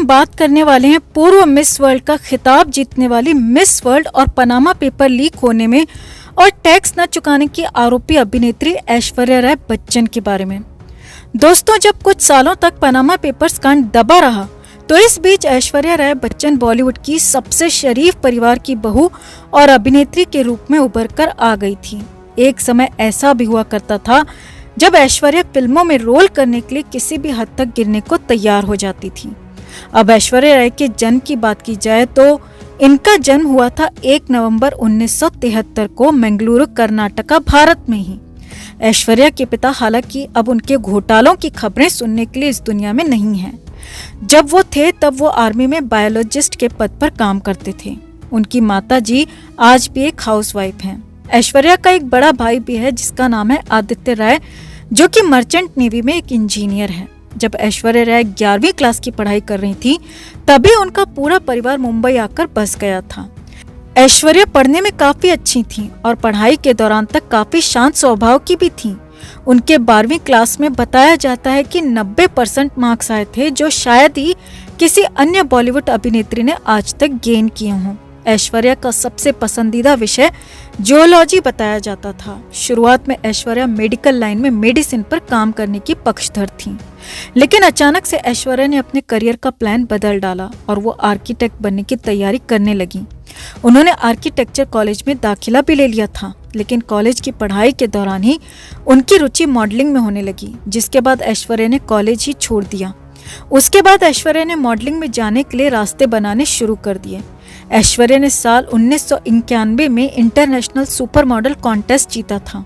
बात करने वाले हैं पूर्व मिस वर्ल्ड का खिताब जीतने वाली मिस वर्ल्ड और पनामा पेपर लीक होने में और टैक्स न चुकाने की आरोपी अभिनेत्री ऐश्वर्या राय बच्चन के बारे में। दोस्तों, जब कुछ सालों तक पनामा पेपर्स कांड दबा रहा तो इस बीच ऐश्वर्या राय बच्चन बॉलीवुड की सबसे शरीफ परिवार की बहू और अभिनेत्री के रूप में उभर कर आ गई थी। एक समय ऐसा भी हुआ करता था जब ऐश्वर्या फिल्मों में रोल करने के लिए किसी भी हद तक गिरने को तैयार हो जाती थी। अब ऐश्वर्या राय के जन्म की बात की जाए तो इनका जन्म हुआ था 1 नवंबर 1973 को मंगलुरु, कर्नाटका, भारत में ही। ऐश्वर्या के पिता हालांकि अब उनके घोटालों की खबरें सुनने के लिए इस दुनिया में नहीं हैं। जब वो थे तब वो आर्मी में बायोलॉजिस्ट के पद पर काम करते थे। उनकी माता जी आज भी एक हाउसवाइफ हैं। ऐश्वर्या का एक बड़ा भाई भी है जिसका नाम है आदित्य राय, जो कि मर्चेंट नेवी में एक इंजीनियर है। जब ऐश्वर्या राय 11वीं क्लास की पढ़ाई कर रही थी तभी उनका पूरा परिवार मुंबई आकर बस गया था। ऐश्वर्या पढ़ने में काफी अच्छी थी और पढ़ाई के दौरान तक काफी शांत स्वभाव की भी थी। उनके 12वीं क्लास में बताया जाता है कि 90% मार्क्स आए थे, जो शायद ही किसी अन्य बॉलीवुड अभिनेत्री ने आज तक गेन किए हों। ऐश्वर्या का सबसे पसंदीदा विषय जियोलॉजी बताया जाता था। शुरुआत में ऐश्वर्या मेडिकल लाइन में मेडिसिन पर काम करने की पक्षधर थी, लेकिन अचानक से ऐश्वर्या ने अपने करियर का प्लान बदल डाला और वो आर्किटेक्ट बनने की तैयारी करने लगी। उन्होंने आर्किटेक्चर कॉलेज में दाखिला भी ले लिया था, लेकिन कॉलेज की पढ़ाई के दौरान ही उनकी रुचि मॉडलिंग में होने लगी, जिसके बाद ऐश्वर्या ने कॉलेज ही छोड़ दिया। उसके बाद ऐश्वर्या ने मॉडलिंग में जाने के लिए रास्ते बनाने शुरू कर दिए। ऐश्वर्या ने साल 1991 में इंटरनेशनल सुपर मॉडल कॉन्टेस्ट जीता था,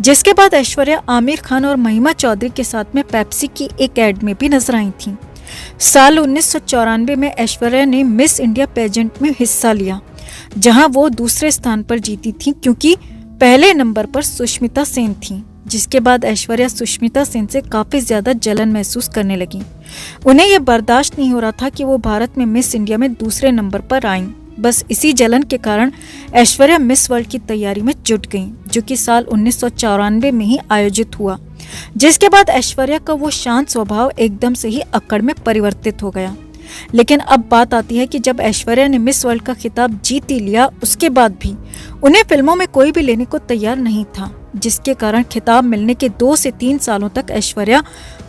जिसके बाद ऐश्वर्या आमिर खान और महिमा चौधरी के साथ में पेप्सी की एक एड में भी नजर आई थी। साल 1994 में ऐश्वर्या ने मिस इंडिया पेजेंट में हिस्सा लिया, जहां वो दूसरे स्थान पर जीती थी क्योंकि पहले नंबर पर सुष्मिता सेन थी। जिसके बाद ऐश्वर्या सुष्मिता सेन से काफी ज्यादा जलन महसूस करने लगी। उन्हें यह बर्दाश्त नहीं हो रहा था कि वो भारत में मिस इंडिया में दूसरे नंबर पर आईं। बस इसी जलन के कारण ऐश्वर्या मिस वर्ल्ड की तैयारी में जुट गईं, जो कि साल 1994 में ही आयोजित हुआ। जिसके बाद ऐश्वर्या का वो शांत स्वभाव एकदम से ही अक्कड़ में परिवर्तित हो गया। लेकिन अब बात आती है कि जब ऐश्वर्या ने मिस वर्ल्ड का खिताब जीत ही लिया, उसके बाद भी उन्हें फिल्मों में कोई भी लेने को तैयार नहीं था, जिसके कारण खिताब मिलने के 2 से 3 सालों तक ऐश्वर्या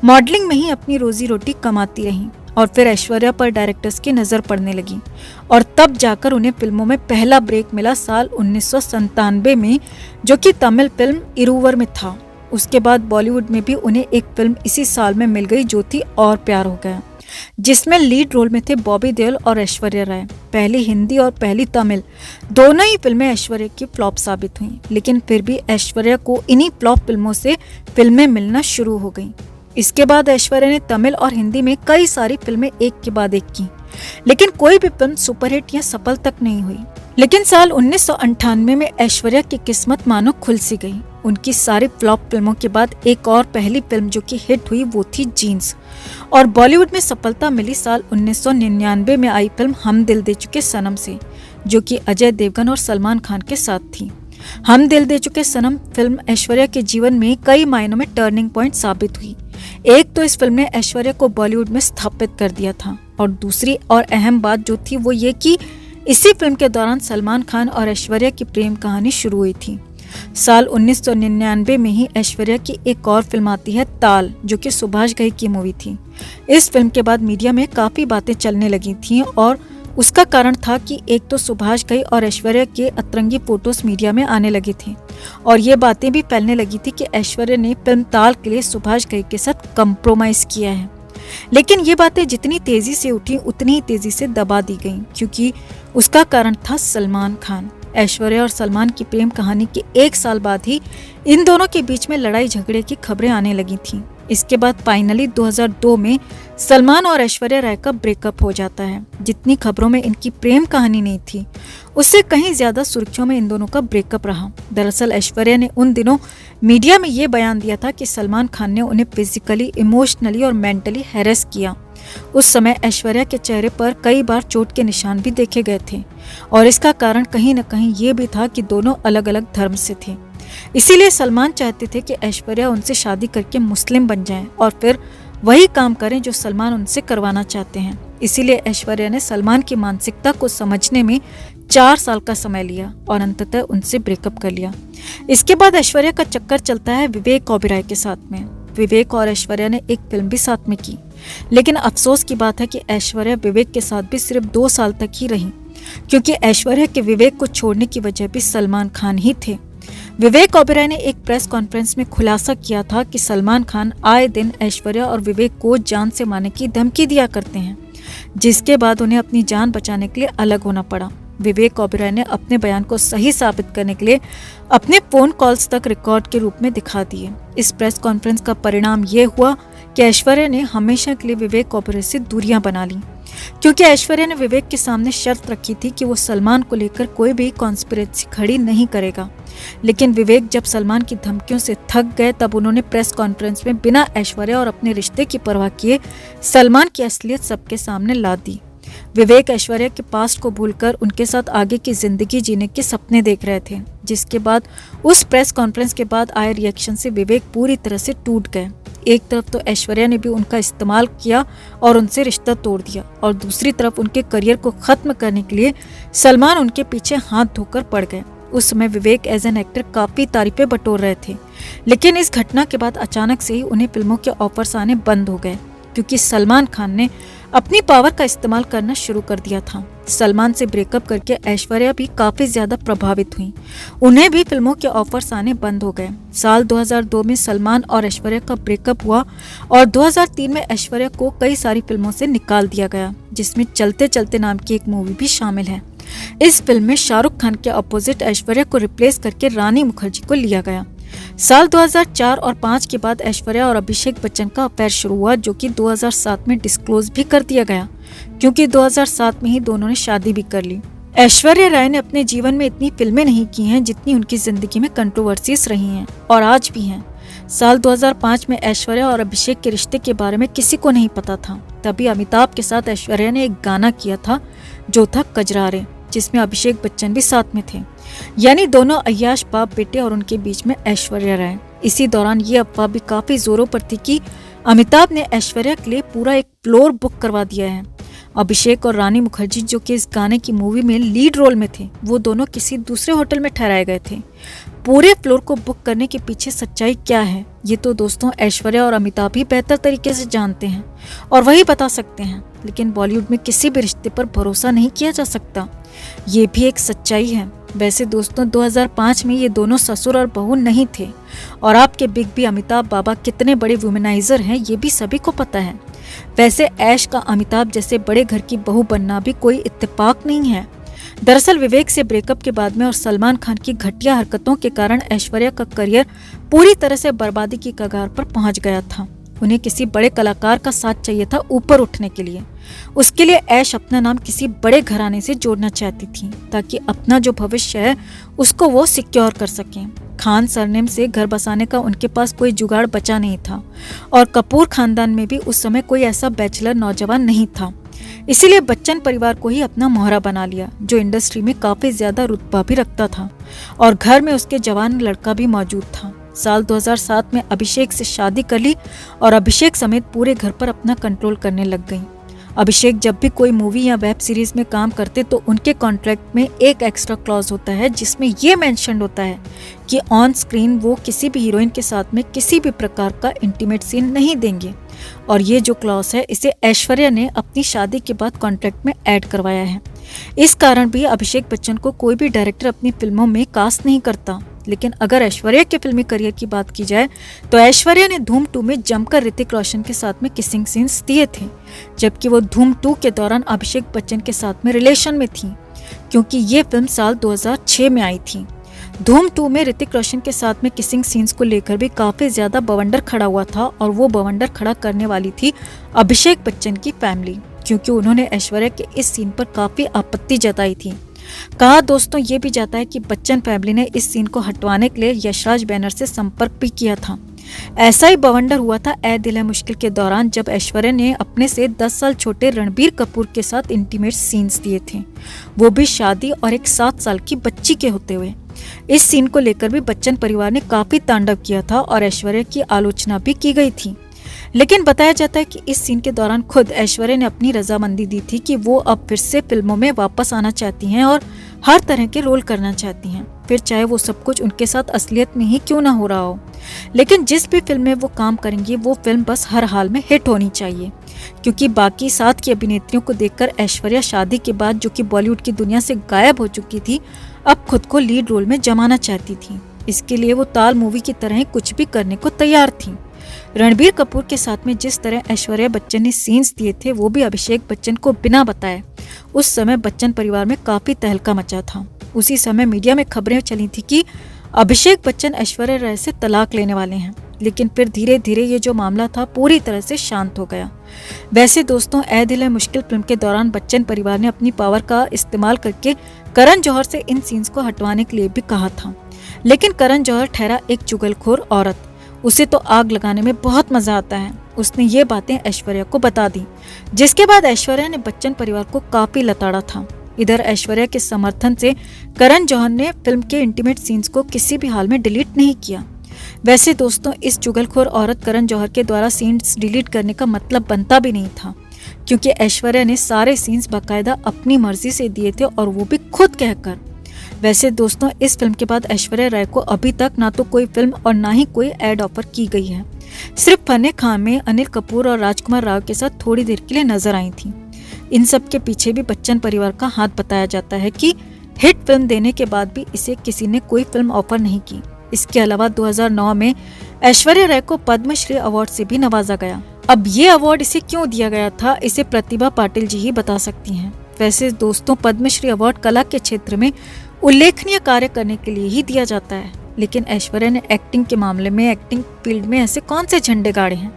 मॉडलिंग में ही अपनी रोजी रोटी कमाती रही। और फिर ऐश्वर्या पर डायरेक्टर्स की नजर पड़ने लगी और तब जाकर उन्हें फिल्मों में पहला ब्रेक मिला साल 1997 में, जो कि तमिल फिल्म इरुवर में था। उसके बाद बॉलीवुड में भी उन्हें एक फिल्म इसी साल में मिल गई, जो थी और प्यार हो गया, जिसमें लीड रोल में थे बॉबी देओल और ऐश्वर्या राय। पहली हिंदी और पहली तमिल दोनों ही फिल्में ऐश्वर्या की फ्लॉप साबित हुई, लेकिन फिर भी ऐश्वर्या को इन्हीं फ्लॉप फिल्मों से फिल्में मिलना शुरू हो गईं। इसके बाद ऐश्वर्या ने तमिल और हिंदी में कई सारी फिल्में एक के बाद एक की, लेकिन कोई भी फिल्म सुपरहिट या सफल तक नहीं हुई। लेकिन साल 1998 में ऐश्वर्या की किस्मत मानो खुल सी गई। उनकी सारी फ्लॉप फिल्मों के बाद एक और पहली फिल्म जो कि हिट हुई वो थी जीन्स, और बॉलीवुड में सफलता मिली साल 1999 में आई फिल्म हम दिल दे चुके सनम से, जो कि अजय देवगन और सलमान खान के साथ थी। हम दिल दे चुके सनम फिल्म ऐश्वर्या के जीवन में कई मायनों में टर्निंग पॉइंट साबित हुई। एक तो इस फिल्म ने ऐश्वर्या को बॉलीवुड में स्थापित कर दिया था, और दूसरी और अहम बात जो थी वो ये कि इसी फिल्म के दौरान सलमान खान और ऐश्वर्या की प्रेम कहानी शुरू हुई थी। साल 1999 में ही ऐश्वर्या की एक और फिल्म आती है ताल, जो कि सुभाष घई की मूवी थी। इस फिल्म के बाद मीडिया में काफी बातें चलने लगी थीं, और उसका कारण था कि एक तो सुभाष घई और ऐश्वर्या के अतरंगी फोटोज मीडिया में आने लगे थे, और ये बातें भी फैलने लगी थी कि ऐश्वर्या ने फिल्म ताल के लिए सुभाष घई के साथ कंप्रोमाइज किया है। लेकिन ये बातें जितनी तेजी से उठी उतनी ही तेजी से दबा दी गईं, क्योंकि उसका कारण था सलमान खान। ऐश्वर्या और सलमान की प्रेम कहानी के 1 साल बाद ही इन दोनों के बीच में लड़ाई झगड़े की खबरें आने लगी थीं। इसके बाद फाइनली 2002 में सलमान और ऐश्वर्या राय का ब्रेकअप हो जाता है। जितनी खबरों में इनकी प्रेम कहानी नहीं थी, उससे कहीं ज्यादा सुर्खियों में इन दोनों का ब्रेकअप रहा। दरअसल ऐश्वर्या ने उन दिनों मीडिया में ये बयान दिया था कि सलमान खान ने उन्हें फिजिकली, इमोशनली और मेंटली हैरेस किया। उस समय ऐश्वर्या के चेहरे पर कई बार चोट के निशान भी देखे गए थे, और इसका कारण कहीं न कहीं ये भी था कि दोनों अलग अलग धर्म से थे। इसीलिए सलमान चाहते थे कि ऐश्वर्या उनसे शादी करके मुस्लिम बन जाएं और फिर वही काम करें जो सलमान उनसे करवाना चाहते हैं। इसीलिए ऐश्वर्या ने सलमान की मानसिकता को समझने में 4 साल का समय लिया और अंततः उनसे ब्रेकअप कर लिया। इसके बाद ऐश्वर्या का चक्कर चलता है विवेक ओबेरॉय के साथ में। विवेक और ऐश्वर्या ने एक फिल्म भी साथ में की, लेकिन अफसोस की बात है कि ऐश्वर्या विवेक के साथ भी सिर्फ 2 साल तक ही रही, क्योंकि ऐश्वर्या के विवेक को छोड़ने की वजह भी सलमान खान ही थे। विवेक ओबेरॉय ने एक प्रेस कॉन्फ्रेंस में खुलासा किया था कि सलमान खान आए दिन ऐश्वर्या और विवेक को जान से मारने की धमकी दिया करते हैं, जिसके बाद उन्हें अपनी जान बचाने के लिए अलग होना पड़ा। विवेक ओबेरॉय ने अपने बयान को सही साबित करने के लिए अपने फोन कॉल्स तक रिकॉर्ड के रूप में दिखा दिए। इस प्रेस कॉन्फ्रेंस का परिणाम ये हुआ कि ऐश्वर्या ने हमेशा के लिए विवेक ओबेरॉय से दूरियां बना ली, क्योंकि ऐश्वर्या ने विवेक के सामने शर्त रखी थी कि वो सलमान को लेकर कोई भी कॉन्स्पिरेसी खड़ी नहीं करेगा। लेकिन विवेक जब सलमान की धमकियों से थक गए, तब उन्होंने प्रेस कॉन्फ्रेंस में बिना ऐश्वर्या और अपने रिश्ते की परवाह किए सलमान की असलियत सबके सामने ला दी। विवेक ऐश्वर्या के पास्ट को भूलकर उनके साथ आगे की जिंदगी जीने के सपने देख रहे थे, जिसके बाद उस प्रेस कॉन्फ्रेंस के बाद आए रिएक्शन से विवेक पूरी तरह से टूट गए। एक तरफ तो ऐश्वर्या ने भी उनका इस्तेमाल किया और उनसे रिश्ता तोड़ दिया, और दूसरी तरफ उनके करियर को खत्म करने के लिए सलमान उनके पीछे हाथ धोकर पड़ गए। उस समय विवेक एज एन एक्टर काफी तारीफें बटोर रहे थे, लेकिन इस घटना के बाद अचानक से ही उन्हें फिल्मों के ऑफर्स आने बंद हो गए, क्योंकि सलमान खान ने अपनी पावर का इस्तेमाल करना शुरू कर दिया था। सलमान से ब्रेकअप करके ऐश्वर्या भी काफी ज्यादा प्रभावित हुई, उन्हें भी फिल्मों के ऑफर्स आने बंद हो गए। साल 2002 में सलमान और ऐश्वर्या का ब्रेकअप हुआ और 2003 में ऐश्वर्या को कई सारी फिल्मों से निकाल दिया गया, जिसमें चलते चलते नाम की एक मूवी भी शामिल है। इस फिल्म में शाहरुख खान के अपोजिट ऐश्वर्या को रिप्लेस करके रानी मुखर्जी को लिया गया। साल 2004 और 2005 के बाद ऐश्वर्या और अभिषेक बच्चन का अफेयर शुरू हुआ, जो कि 2007 में डिस्क्लोज भी कर दिया गया, क्योंकि 2007 में ही दोनों ने शादी भी कर ली। ऐश्वर्या राय ने अपने जीवन में इतनी फिल्में नहीं की हैं जितनी उनकी जिंदगी में कंट्रोवर्सीज रही हैं और आज भी हैं। साल 2005 में ऐश्वर्या और अभिषेक के रिश्ते के बारे में किसी को नहीं पता था। तभी अमिताभ के साथ ऐश्वर्या ने एक गाना किया था जो था कजरारे, जिसमें अभिषेक बच्चन भी साथ में थे, यानी दोनों अय्याश बाप बेटे और उनके बीच में ऐश्वर्या राय। इसी दौरान ये अफवाह भी काफी जोरों पर थी कि अमिताभ ने ऐश्वर्या के लिए पूरा एक फ्लोर बुक करवा दिया है। अभिषेक और रानी मुखर्जी, जो कि इस गाने की मूवी में लीड रोल में थे, वो दोनों किसी दूसरे होटल में ठहराए गए थे। पूरे फ्लोर को बुक करने के पीछे सच्चाई क्या है, ये तो दोस्तों ऐश्वर्या और अमिताभ ही बेहतर तरीके से जानते हैं और वही बता सकते हैं। लेकिन बॉलीवुड में किसी भी रिश्ते पर भरोसा नहीं किया जा सकता, ये भी एक सच्चाई है। वैसे दोस्तों 2005 में ये दोनों ससुर और बहू नहीं थे, और आपके बिग बी अमिताभ बाबा कितने बड़े वुमेनाइजर हैं ये भी सभी को पता है। वैसे ऐश का अमिताभ जैसे बड़े घर की बहू बनना भी कोई इत्तेफाक नहीं है। दरअसल विवेक से ब्रेकअप के बाद में और सलमान खान की घटिया हरकतों के कारण ऐश्वर्या का करियर पूरी तरह से बर्बादी की कगार पर पहुंच गया था। उन्हें किसी बड़े कलाकार का साथ चाहिए था ऊपर उठने के लिए। उसके लिए ऐश अपना नाम किसी बड़े घराने से जोड़ना चाहती थी, ताकि अपना जो भविष्य है उसको वो सिक्योर कर सकें। खान सरनेम से घर बसाने का उनके पास कोई जुगाड़ बचा नहीं था, और कपूर खानदान में भी उस समय कोई ऐसा बैचलर नौजवान नहीं था। इसीलिए बच्चन परिवार को ही अपना मोहरा बना लिया, जो इंडस्ट्री में काफी ज्यादा रुतबा भी रखता था, और घर में उसके जवान लड़का भी मौजूद था। साल 2007 में अभिषेक से शादी कर ली और अभिषेक समेत पूरे घर पर अपना कंट्रोल करने लग गई। अभिषेक जब भी कोई मूवी या वेब सीरीज में काम करते तो उनके कॉन्ट्रैक्ट में एक एक्स्ट्रा क्लॉज होता है, जिसमें ये मेंशन होता है कि ऑन स्क्रीन वो किसी भी हीरोइन के साथ में किसी भी प्रकार का इंटीमेट सीन नहीं देंगे। और ये जो क्लॉज है इसे ऐश्वर्या ने अपनी शादी के बाद कॉन्ट्रैक्ट में ऐड करवाया है। इस कारण भी अभिषेक बच्चन को कोई भी डायरेक्टर अपनी फिल्मों में कास्ट नहीं करता। लेकिन अगर ऐश्वर्या के फिल्मी करियर की बात की जाए तो ऐश्वर्या ने धूम 2 में जमकर ऋतिक रोशन के साथ में किसिंग सीन्स दिए थे, जबकि वो धूम 2 के दौरान अभिषेक बच्चन के साथ में रिलेशन में थी, क्योंकि ये फिल्म साल 2006 में आई थी। धूम 2 में ऋतिक रोशन के साथ में किसिंग सीन्स को लेकर भी काफी ज्यादा बवंडर खड़ा हुआ था, और वो बवंडर खड़ा करने वाली थी अभिषेक बच्चन की फैमिली, क्योंकि उन्होंने ऐश्वर्या के इस सीन पर काफी आपत्ति जताई थी। कहा दोस्तों ये भी जाता है कि बच्चन फैमिली ने इस सीन को हटवाने के लिए यशराज बैनर से संपर्क भी किया था। ऐसा ही बवंडर हुआ था ए दिल है मुश्किल के दौरान, जब ऐश्वर्या ने अपने से 10 साल छोटे रणबीर कपूर के साथ इंटीमेट सीन्स दिए थे, वो भी शादी और एक 7 साल की बच्ची के होते हुए। इस सीन को लेकर भी बच्चन परिवार ने काफी तांडव किया था और ऐश्वर्या की आलोचना भी की गई थी। लेकिन बताया जाता है कि इस सीन के दौरान खुद ऐश्वर्या ने अपनी रजामंदी दी थी कि वो अब फिर से फिल्मों में वापस आना चाहती हैं और हर तरह के रोल करना चाहती हैं, फिर चाहे वो सब कुछ उनके साथ असलियत में ही क्यों ना हो रहा हो। लेकिन जिस भी फिल्म में वो काम करेंगी वो फिल्म बस हर हाल में हिट होनी चाहिए, क्योंकि बाकी साथ की अभिनेत्रियों को देखकर ऐश्वर्या शादी के बाद, जो कि बॉलीवुड की दुनिया से गायब हो चुकी थी, अब खुद को लीड रोल में जमाना चाहती थी। इसके लिए वो ताल मूवी की तरह कुछ भी करने को तैयार थी। रणबीर कपूर के साथ में जिस तरह ऐश्वर्या बच्चन ने सीन्स दिए थे, वो भी अभिषेक बच्चन को बिना बताए। उस समय बच्चन परिवार में काफी तहलका मचा था। उसी समय मीडिया में खबरें चली थी कि अभिषेक बच्चन ऐश्वर्या राय से तलाक लेने वाले हैं, लेकिन फिर धीरे धीरे ये जो मामला था पूरी तरह से शांत हो गया। वैसे दोस्तों, ऐ दिल है मुश्किल फिल्म के दौरान बच्चन परिवार ने अपनी पावर का इस्तेमाल करके करण जौहर से इन सीन्स को हटवाने के लिए भी कहा था, लेकिन करण जौहर ठहरा एक चुगलखोर औरत। उसे तो आग लगाने में बहुत मजा आता है। उसने ये बातें ऐश्वर्या को बता दी, जिसके बाद ऐश्वर्या ने बच्चन परिवार को काफी लताड़ा था। इधर ऐश्वर्या के समर्थन से करण जौहर ने फिल्म के इंटीमेट सीन्स को किसी भी हाल में डिलीट नहीं किया। वैसे दोस्तों, इस चुगलखोर औरत करण जौहर के द्वारा सीन्स डिलीट करने का मतलब बनता भी नहीं था, क्योंकि ऐश्वर्या ने सारे सीन्स बाकायदा अपनी मर्जी से दिए थे, और वो भी खुद कहकर। वैसे दोस्तों, इस फिल्म के बाद ऐश्वर्या राय को अभी तक ना तो कोई फिल्म और ना ही कोई एड ऑफर की गई है। सिर्फ फन खान में अनिल कपूर और राजकुमार राव के साथ थोड़ी देर के लिए नजर आई थी। इन सब के पीछे भी बच्चन परिवार का हाथ बताया जाता है कि हिट फिल्म देने के बाद भी इसे किसी ने कोई फिल्म ऑफर नहीं की। इसके अलावा 2009 में ऐश्वर्या राय को पद्मश्री अवार्ड से भी नवाजा गया। अब ये अवार्ड इसे क्यों दिया गया था, इसे प्रतिभा पाटिल जी ही बता सकती हैं। वैसे दोस्तों, पद्मश्री अवार्ड कला के क्षेत्र में उल्लेखनीय कार्य करने के लिए ही दिया जाता है, लेकिन ऐश्वर्या ने एक्टिंग के मामले में, एक्टिंग फील्ड में ऐसे कौन से झंडे गाड़े हैं।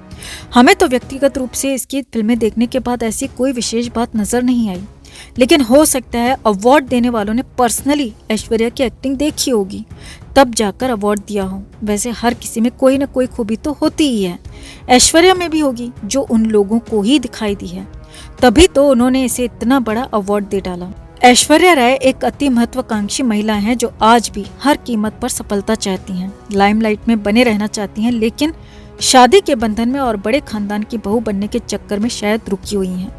हमें तो व्यक्तिगत रूप से इसकी फिल्में देखने के बाद ऐसी कोई विशेष बात नजर नहीं आई, लेकिन हो सकता है अवार्ड देने वालों ने पर्सनली ऐश्वर्या की एक्टिंग देखी होगी, तब जाकर अवार्ड दिया हो। वैसे हर किसी में कोई न कोई खूबी तो होती ही है, ऐश्वर्या में भी होगी, जो उन लोगों को ही दिखाई दी है, तभी तो उन्होंने इसे इतना बड़ा अवार्ड दे डाला। ऐश्वर्या राय एक अति महत्वाकांक्षी महिला हैं, जो आज भी हर कीमत पर सफलता चाहती हैं, लाइमलाइट में बने रहना चाहती हैं, लेकिन शादी के बंधन में और बड़े खानदान की बहू बनने के चक्कर में शायद रुकी हुई हैं।